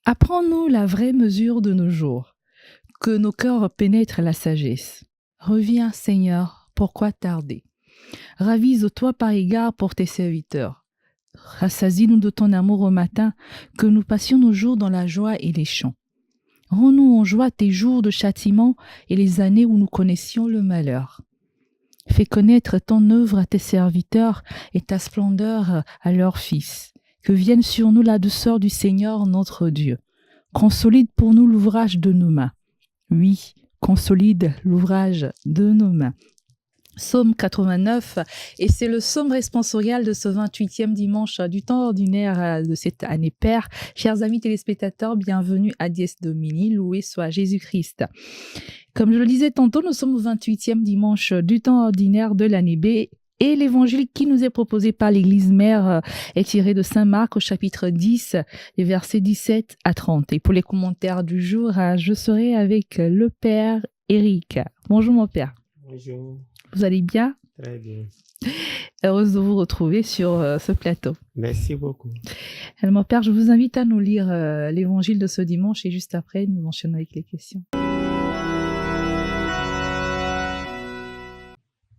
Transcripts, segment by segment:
Apprends-nous la vraie mesure de nos jours, que nos cœurs pénètrent la sagesse. Reviens, Seigneur, pourquoi tarder? Ravise-toi par égard pour tes serviteurs. Rassasie-nous de ton amour au matin, que nous passions nos jours dans la joie et les chants. Rends-nous en joie tes jours de châtiment et les années où nous connaissions le malheur. Fais connaître ton œuvre à tes serviteurs et ta splendeur à leurs fils. Que vienne sur nous la douceur du Seigneur notre Dieu. Consolide pour nous l'ouvrage de nos mains. Oui, consolide l'ouvrage de nos mains. Psaume 89, et c'est le psaume responsorial de ce 28e dimanche du temps ordinaire de cette année Père. Chers amis téléspectateurs, bienvenue à Dies Domini, loué soit Jésus-Christ. Comme je le disais tantôt, nous sommes au 28e dimanche du temps ordinaire de l'année B, et l'évangile qui nous est proposé par l'Église mère est tiré de Saint Marc au chapitre 10, les versets 17 à 30. Et pour les commentaires du jour, je serai avec le Père Éric. Bonjour mon Père. Bonjour. Vous allez bien? Très bien. Heureuse de vous retrouver sur ce plateau. Merci beaucoup. Alors, mon Père, je vous invite à nous lire l'évangile de ce dimanche et juste après, nous enchaînons avec les questions.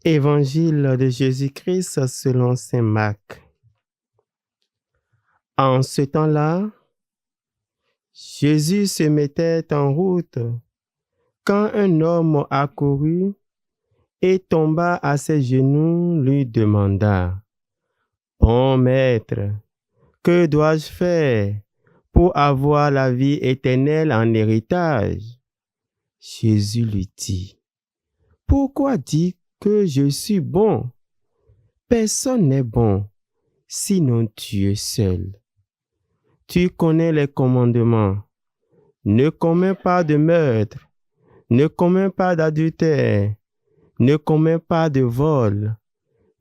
Évangile de Jésus-Christ selon saint Marc. En ce temps-là, Jésus se mettait en route quand un homme accourut et tomba à ses genoux, lui demanda: « Bon maître, que dois-je faire pour avoir la vie éternelle en héritage ?» Jésus lui dit: « Pourquoi dis que je suis bon? Personne n'est bon, sinon Dieu seul. Tu connais les commandements. Ne commets pas de meurtre, ne commets pas d'adultère, ne commets pas de vol,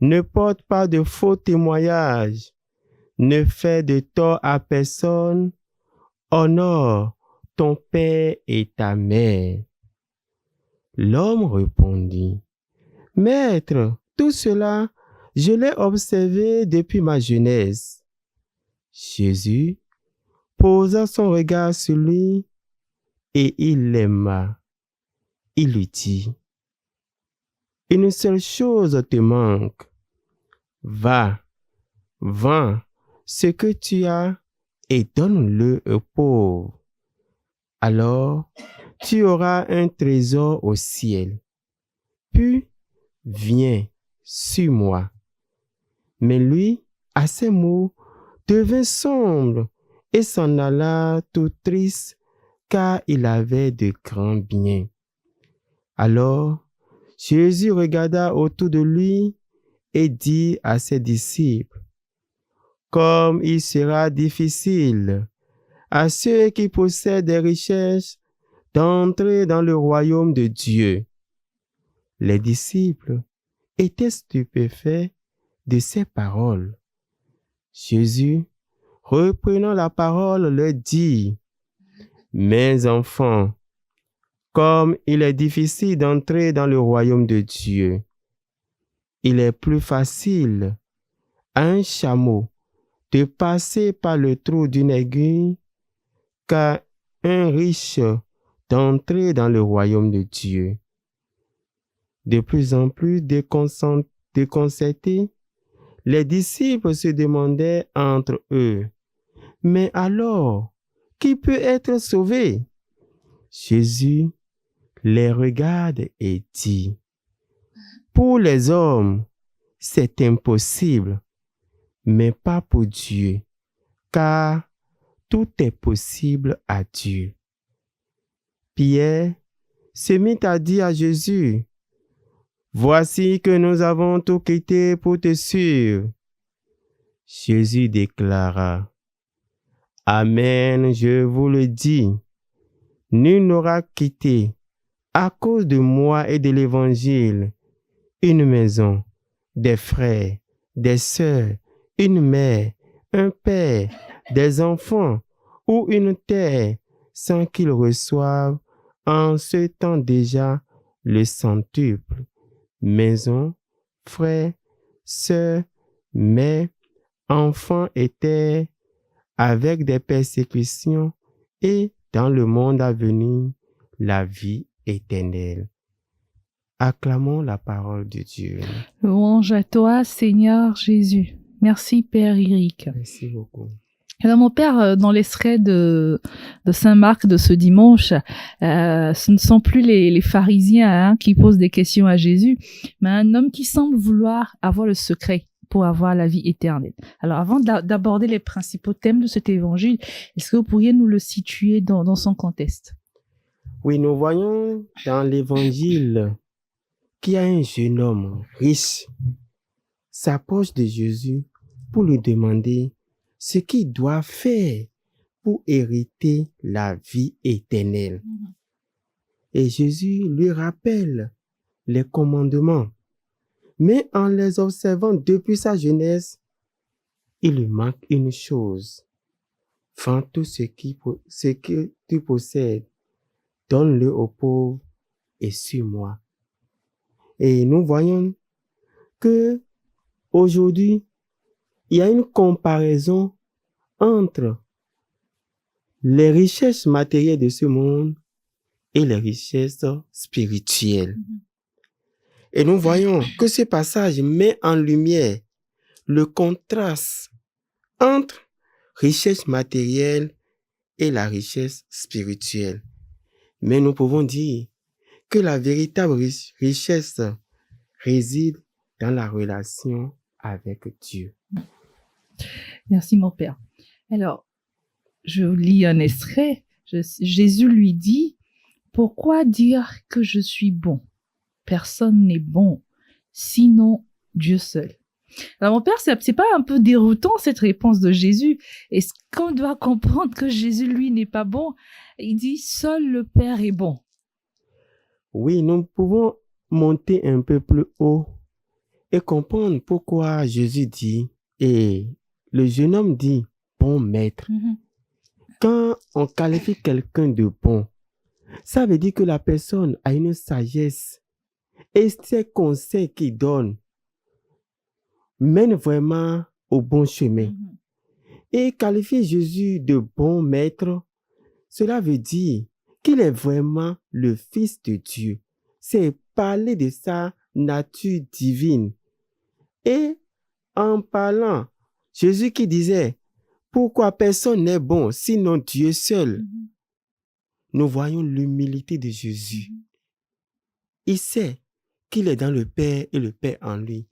ne porte pas de faux témoignages, ne fais de tort à personne, honore ton père et ta mère. » L'homme répondit: « Maître, tout cela, je l'ai observé depuis ma jeunesse. » Jésus posa son regard sur lui et il l'aima. Il lui dit: « Une seule chose te manque. Va, vends ce que tu as et donne-le aux pauvres. Alors, tu auras un trésor au ciel. Puis, viens, suis-moi. » Mais lui, à ces mots, devint sombre et s'en alla tout triste, car il avait de grands biens. Alors, Jésus regarda autour de lui et dit à ses disciples: « Comme il sera difficile à ceux qui possèdent des richesses d'entrer dans le royaume de Dieu. » Les disciples étaient stupéfaits de ces paroles. Jésus, reprenant la parole, leur dit: « Mes enfants, comme il est difficile d'entrer dans le royaume de Dieu, il est plus facile à un chameau de passer par le trou d'une aiguille qu'à un riche d'entrer dans le royaume de Dieu. » De plus en plus déconcertés, les disciples se demandaient entre eux: « Mais alors, qui peut être sauvé? » Jésus les regarde et dit: « Pour les hommes, c'est impossible, mais pas pour Dieu, car tout est possible à Dieu. » Pierre se mit à dire à Jésus: « Voici que nous avons tout quitté pour te suivre. » Jésus déclara: « Amen, je vous le dis, nul n'aura quitté, à cause de moi et de l'Évangile, une maison, des frères, des sœurs, une mère, un père, des enfants ou une terre, sans qu'il reçoive en ce temps déjà le centuple. Maison, frères, sœurs, mères, enfants et terres, avec des persécutions et dans le monde à venir, la vie éternelle. Acclamons la parole de Dieu. Louange à toi, Seigneur Jésus. Merci, Père Eric. Merci beaucoup. Alors, mon père, dans l'extrait de Saint Marc de ce dimanche, ce ne sont plus les pharisiens qui posent des questions à Jésus, mais un homme qui semble vouloir avoir le secret pour avoir la vie éternelle. Alors, avant d'aborder les principaux thèmes de cet évangile, est-ce que vous pourriez nous le situer dans son contexte? Oui, nous voyons dans l'évangile qu'il y a un jeune homme riche s'approche de Jésus pour lui demander ce qu'il doit faire pour hériter la vie éternelle. Et Jésus lui rappelle les commandements. Mais en les observant depuis sa jeunesse, il lui manque une chose. Vends tout ce que tu possèdes, donne-le aux pauvres et suis-moi. Et nous voyons que aujourd'hui, il y a une comparaison entre les richesses matérielles de ce monde et les richesses spirituelles. Et nous voyons que ce passage met en lumière le contraste entre richesse matérielle et la richesse spirituelle. Mais nous pouvons dire que la véritable richesse réside dans la relation avec Dieu. Merci, mon père. Alors, je lis un extrait. Jésus lui dit, « Pourquoi dire que je suis bon? Personne n'est bon, sinon Dieu seul. » Alors, mon père, c'est pas un peu déroutant, cette réponse de Jésus? Est-ce qu'on doit comprendre que Jésus, lui, n'est pas bon? Il dit, « Seul le Père est bon. » Oui, nous pouvons monter un peu plus haut et comprendre pourquoi Jésus dit, et le jeune homme dit, bon maître. Quand on qualifie quelqu'un de bon, ça veut dire que la personne a une sagesse et ces conseils qu'il donne mènent vraiment au bon chemin. Et qualifier Jésus de bon maître, cela veut dire qu'il est vraiment le Fils de Dieu. C'est parler de sa nature divine. Et en parlant, Jésus qui disait, pourquoi personne n'est bon sinon Dieu seul? Nous voyons l'humilité de Jésus. Il sait qu'il est dans le Père et le Père en lui.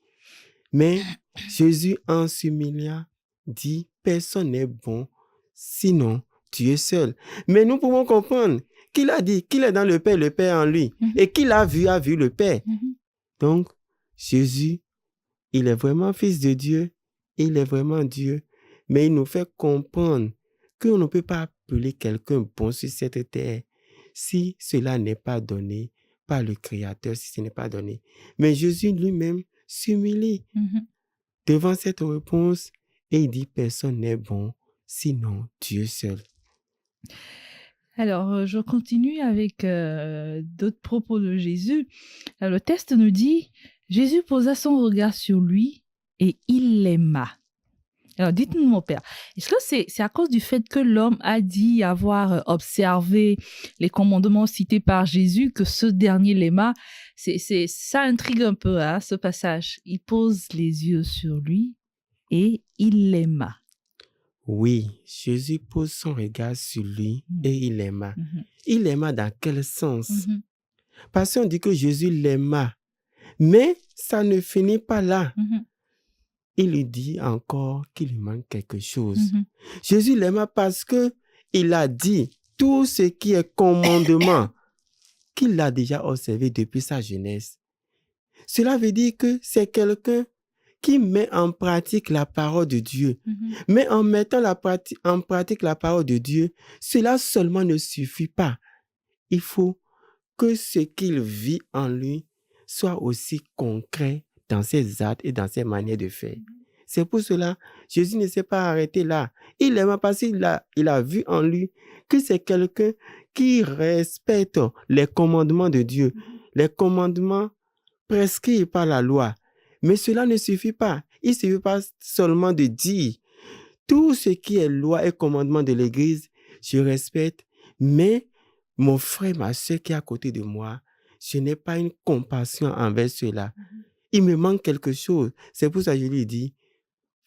Mais Jésus, en s'humiliant, dit, personne n'est bon sinon Dieu seul. Mais nous pouvons comprendre qu'il a dit qu'il est dans le Père en lui, et qu'il a vu le Père. Donc, Jésus, il est vraiment Fils de Dieu, il est vraiment Dieu, mais il nous fait comprendre qu'on ne peut pas appeler quelqu'un bon sur cette terre si cela n'est pas donné par le Créateur, si ce n'est pas donné. Mais Jésus lui-même s'humilie devant cette réponse et il dit personne n'est bon sinon Dieu seul. Alors, je continue avec d'autres propos de Jésus. Alors, le texte nous dit, Jésus posa son regard sur lui et il l'aima. Alors, dites-nous, mon père, est-ce que c'est à cause du fait que l'homme a dit avoir observé les commandements cités par Jésus que ce dernier l'aima? Ça intrigue un peu, hein, ce passage. Il pose les yeux sur lui et il l'aima. Oui, Jésus pose son regard sur lui et il l'aima. Il l'aima dans quel sens? Parce qu'on dit que Jésus l'aima, mais ça ne finit pas là. Il lui dit encore qu'il lui manque quelque chose. Jésus l'aima parce que il a dit tout ce qui est commandement qu'il a déjà observé depuis sa jeunesse. Cela veut dire que c'est quelqu'un qui met en pratique la parole de Dieu. Mais en mettant en pratique la parole de Dieu, cela seulement ne suffit pas. Il faut que ce qu'il vit en lui soit aussi concret dans ses actes et dans ses manières de faire. C'est pour cela que Jésus ne s'est pas arrêté là. Il aime parce qu'il a vu en lui que c'est quelqu'un qui respecte les commandements de Dieu, les commandements prescrits par la loi. Mais cela ne suffit pas. Il ne suffit pas seulement de dire tout ce qui est loi et commandement de l'Église, je respecte, mais mon frère, ma soeur qui est à côté de moi, je n'ai pas une compassion envers ceux-là. Il me manque quelque chose. C'est pour ça que je lui dis,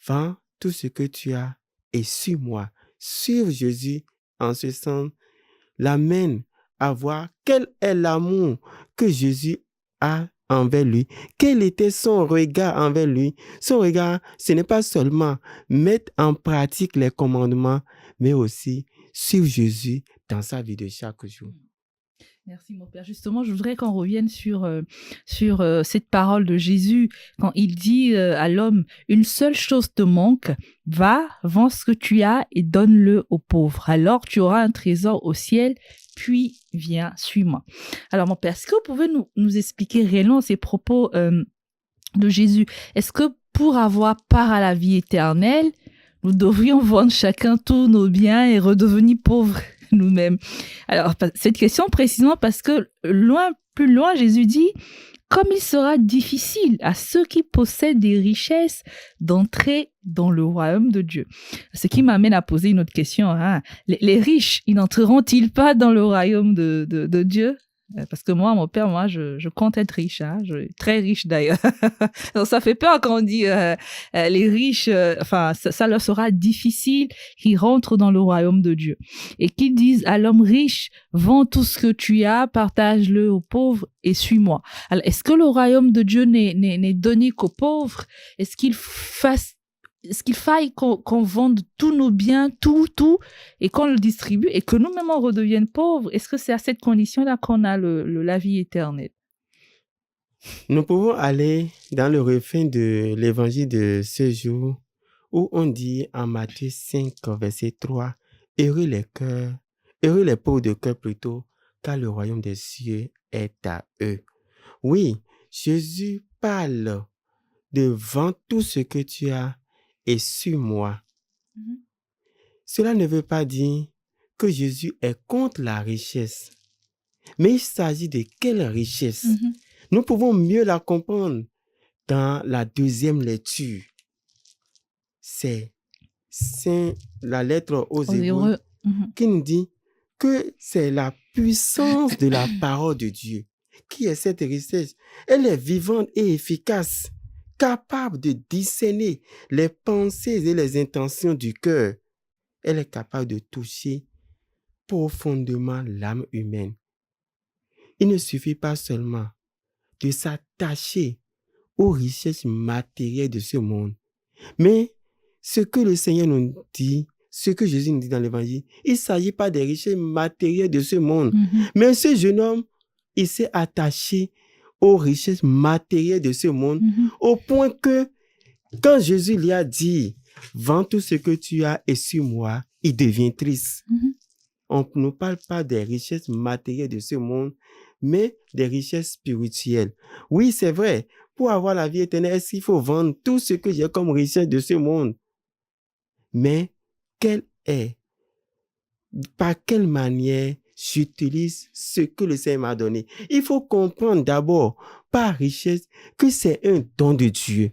vends tout ce que tu as et suis-moi. Suivre Jésus en ce sens l'amène à voir quel est l'amour que Jésus a envers lui. Quel était son regard envers lui? Son regard, ce n'est pas seulement mettre en pratique les commandements, mais aussi suivre Jésus dans sa vie de chaque jour. Merci mon Père. Justement, je voudrais qu'on revienne sur cette parole de Jésus quand il dit à l'homme, une seule chose te manque, va, vends ce que tu as et donne-le aux pauvres. Alors tu auras un trésor au ciel, puis viens, suis-moi. Alors mon Père, est-ce que vous pouvez nous expliquer réellement ces propos de Jésus? Est-ce que pour avoir part à la vie éternelle, nous devrions vendre chacun tous nos biens et redevenir pauvres nous-mêmes? Alors, cette question précisément parce que plus loin, Jésus dit, comme il sera difficile à ceux qui possèdent des richesses d'entrer dans le royaume de Dieu. Ce qui m'amène à poser une autre question. Hein. Les riches, ils n'entreront-ils pas dans le royaume de Dieu? Parce que moi, mon père, je compte être riche, hein, très riche d'ailleurs. Donc ça fait peur quand on dit les riches, ça leur sera difficile qu'ils rentrent dans le royaume de Dieu. Et qu'ils disent à l'homme riche, vends tout ce que tu as, partage-le aux pauvres et suis-moi. Alors, est-ce que le royaume de Dieu n'est donné qu'aux pauvres? Est-ce qu'il faille qu'on vende tous nos biens, tout, et qu'on le distribue et que nous-mêmes on redevienne pauvres? Est-ce que c'est à cette condition-là qu'on a la vie éternelle? Nous pouvons aller dans le refrain de l'évangile de ce jour où on dit en Matthieu 5, verset 3, « Heureux les pauvres de cœur plutôt, car le royaume des cieux est à eux. » Oui, Jésus parle de « vends tout ce que tu as et suis-moi ». Cela ne veut pas dire que Jésus est contre la richesse, mais il s'agit de quelle richesse? Nous pouvons mieux la comprendre dans la deuxième lecture. C'est la lettre aux Hébreux qui nous dit que c'est la puissance de la parole de Dieu qui est cette richesse. Elle est vivante et efficace, capable de discerner les pensées et les intentions du cœur. Elle est capable de toucher profondément l'âme humaine. Il ne suffit pas seulement de s'attacher aux richesses matérielles de ce monde, mais ce que le Seigneur nous dit, ce que Jésus nous dit dans l'Évangile, il ne s'agit pas des richesses matérielles de ce monde, mais ce jeune homme, il s'est attaché aux richesses matérielles de ce monde, au point que quand Jésus lui a dit, vends tout ce que tu as et suis-moi, il devient triste. On ne parle pas des richesses matérielles de ce monde, mais des richesses spirituelles. Oui, c'est vrai, pour avoir la vie éternelle, est-ce qu'il faut vendre tout ce que j'ai comme richesse de ce monde? Mais par quelle manière j'utilise ce que le Seigneur m'a donné? Il faut comprendre d'abord, par richesse, que c'est un don de Dieu.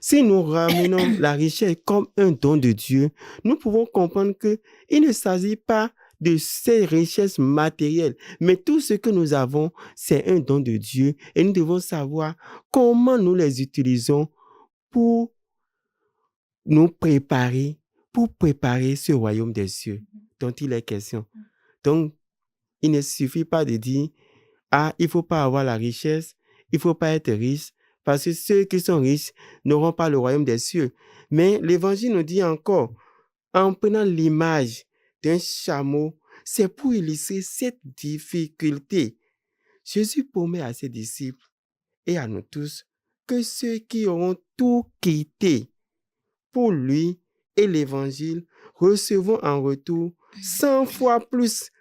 Si nous ramenons la richesse comme un don de Dieu, nous pouvons comprendre qu'il ne s'agit pas de ces richesses matérielles, mais tout ce que nous avons, c'est un don de Dieu et nous devons savoir comment nous les utilisons pour nous préparer, ce royaume des cieux dont il est question. Donc, il ne suffit pas de dire, il ne faut pas avoir la richesse, il ne faut pas être riche, parce que ceux qui sont riches n'auront pas le royaume des cieux. Mais l'Évangile nous dit encore, en prenant l'image d'un chameau, c'est pour illustrer cette difficulté. Jésus promet à ses disciples et à nous tous que ceux qui auront tout quitté pour lui et l'Évangile recevront en retour 100 fois plus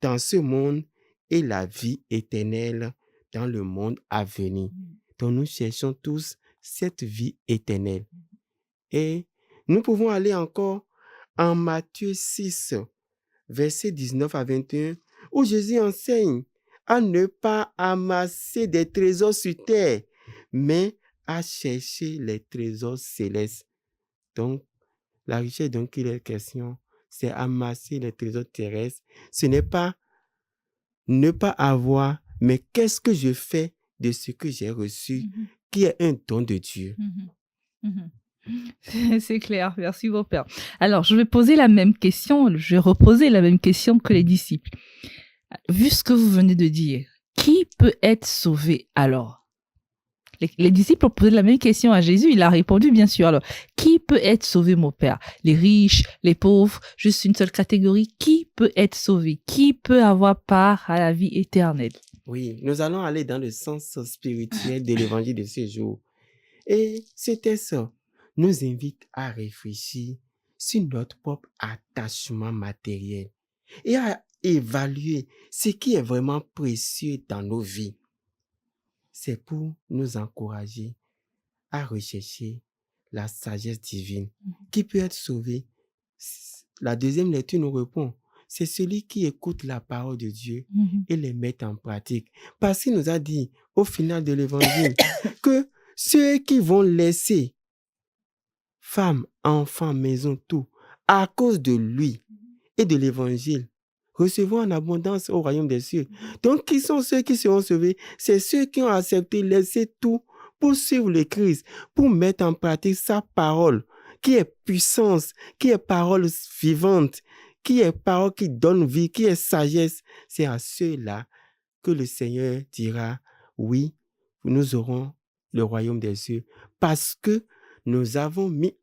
dans ce monde et la vie éternelle dans le monde à venir. Donc nous cherchons tous cette vie éternelle. Et nous pouvons aller encore en Matthieu 6, versets 19 à 21, où Jésus enseigne à ne pas amasser des trésors sur terre, mais à chercher les trésors célestes. Donc, la richesse dont il est question, c'est amasser les trésors terrestres. Ce n'est pas ne pas avoir, mais qu'est-ce que je fais de ce que j'ai reçu, qui est un don de Dieu. C'est clair, merci mon père. Alors, je vais poser la même question, je vais reposer la même question que les disciples. Vu ce que vous venez de dire, qui peut être sauvé alors? Les disciples ont posé la même question à Jésus, il a répondu bien sûr. Alors, qui peut être sauvé, mon père? Les riches, les pauvres, juste une seule catégorie. Qui peut être sauvé? Qui peut avoir part à la vie éternelle? Oui, nous allons aller dans le sens spirituel de l'évangile de ce jour. Et ce texte nous invite à réfléchir sur notre propre attachement matériel et à évaluer ce qui est vraiment précieux dans nos vies. C'est pour nous encourager à rechercher la sagesse divine qui peut être sauvée. La deuxième lecture nous répond, c'est celui qui écoute la parole de Dieu et les met en pratique. Parce qu'il nous a dit au final de l'évangile que ceux qui vont laisser femmes, enfants, maison, tout, à cause de lui et de l'évangile, recevront en abondance au royaume des cieux. Donc, qui sont ceux qui seront sauvés? C'est ceux qui ont accepté, laissé tout pour suivre le Christ, pour mettre en pratique sa parole, qui est puissance, qui est parole vivante, qui est parole qui donne vie, qui est sagesse. C'est à ceux-là que le Seigneur dira, oui, nous aurons le royaume des cieux, parce que nous avons mis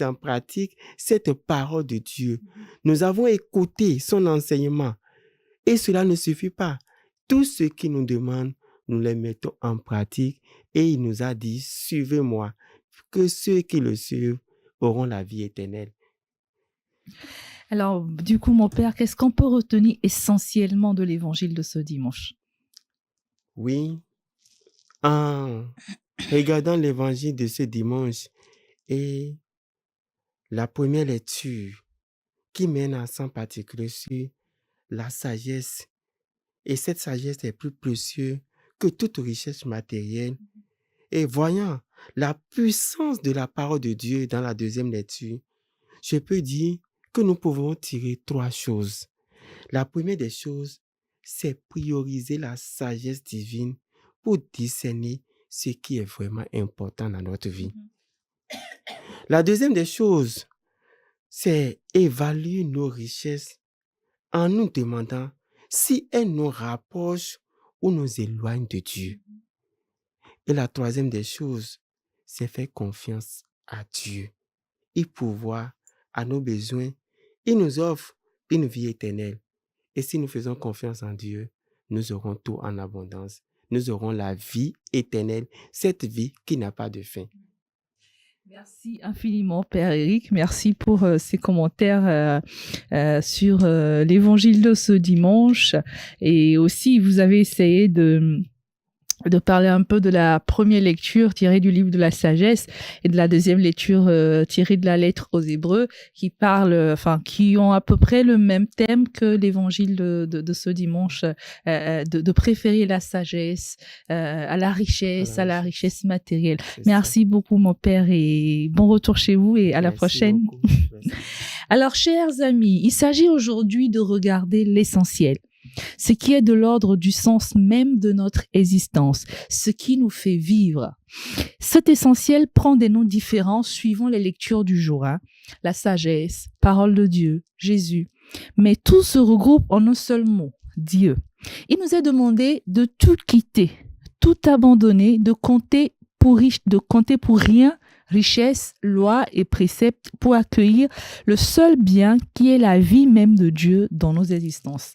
en pratique cette parole de Dieu. Nous avons écouté son enseignement. Et cela ne suffit pas. Tout ce qu'il nous demande, nous les mettons en pratique. Et il nous a dit, suivez-moi, que ceux qui le suivent auront la vie éternelle. Alors, du coup, mon père, qu'est-ce qu'on peut retenir essentiellement de l'évangile de ce dimanche? Oui, en regardant l'évangile de ce dimanche et la première lecture qui met un accent particulier sur la sagesse. Et cette sagesse est plus précieuse que toute richesse matérielle. Et voyant la puissance de la parole de Dieu dans la deuxième lecture, je peux dire que nous pouvons tirer 3 choses. La première des choses, c'est prioriser la sagesse divine pour discerner ce qui est vraiment important dans notre vie. La deuxième des choses, c'est évaluer nos richesses en nous demandant si elles nous rapprochent ou nous éloignent de Dieu. Et la troisième des choses, c'est faire confiance à Dieu et pouvoir à nos besoins. Il nous offre une vie éternelle. Et si nous faisons confiance en Dieu, nous aurons tout en abondance. Nous aurons la vie éternelle, cette vie qui n'a pas de fin. Merci infiniment, Père Éric. Merci pour ces commentaires sur l'évangile de ce dimanche. Et aussi, vous avez essayé de parler un peu de la première lecture tirée du livre de la sagesse et de la deuxième lecture tirée de la lettre aux Hébreux qui qui ont à peu près le même thème que l'évangile de ce dimanche, de préférer la sagesse à la richesse matérielle. Merci beaucoup, mon père, et bon retour chez vous et à la prochaine. Alors, chers amis, il s'agit aujourd'hui de regarder l'essentiel. Ce qui est de l'ordre du sens même de notre existence, ce qui nous fait vivre. Cet essentiel prend des noms différents suivant les lectures du jour. La sagesse, parole de Dieu, Jésus. Mais tout se regroupe en un seul mot, Dieu. Il nous est demandé de tout quitter, tout abandonner, de compter pour rien, richesse, loi et préceptes pour accueillir le seul bien qui est la vie même de Dieu dans nos existences.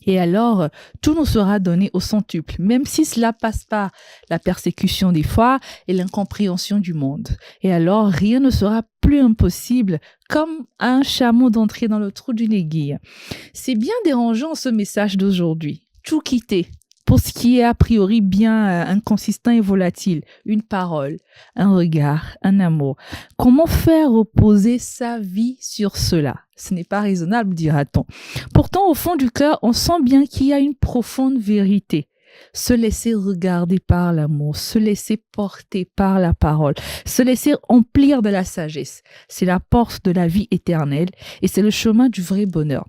Et alors, tout nous sera donné au centuple, même si cela passe par la persécution des foi et l'incompréhension du monde. Et alors, rien ne sera plus impossible, comme à un chameau d'entrer dans le trou d'une aiguille. C'est bien dérangeant ce message d'aujourd'hui. Tout quitter, pour ce qui est a priori bien inconsistant et volatile. Une parole, un regard, un amour. Comment faire reposer sa vie sur cela ? Ce n'est pas raisonnable, dira-t-on. Pourtant, au fond du cœur, on sent bien qu'il y a une profonde vérité. se laisser regarder par l'amour, se laisser porter par la parole, se laisser emplir de la sagesse. C'est la porte de la vie éternelle et c'est le chemin du vrai bonheur.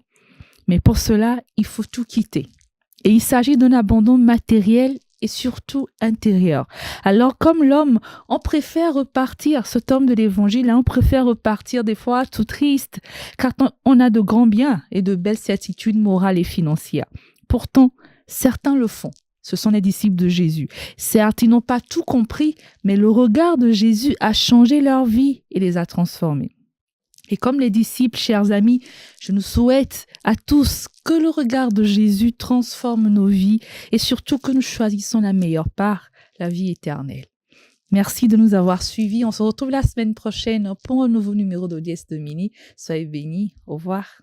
Mais pour cela, il faut tout quitter. Et il s'agit d'un abandon matériel et surtout intérieur. Alors comme l'homme, on préfère repartir, cet homme de l'évangile, on préfère repartir des fois tout triste, car on a de grands biens et de belles certitudes morales et financières. Pourtant, certains le font. Ce sont les disciples de Jésus. Certes, ils n'ont pas tout compris, mais le regard de Jésus a changé leur vie et les a transformés. Et comme les disciples, chers amis, je nous souhaite à tous que le regard de Jésus transforme nos vies et surtout que nous choisissons la meilleure part, la vie éternelle. Merci de nous avoir suivis. On se retrouve la semaine prochaine pour un nouveau numéro d'Audience Domini. Soyez bénis. Au revoir.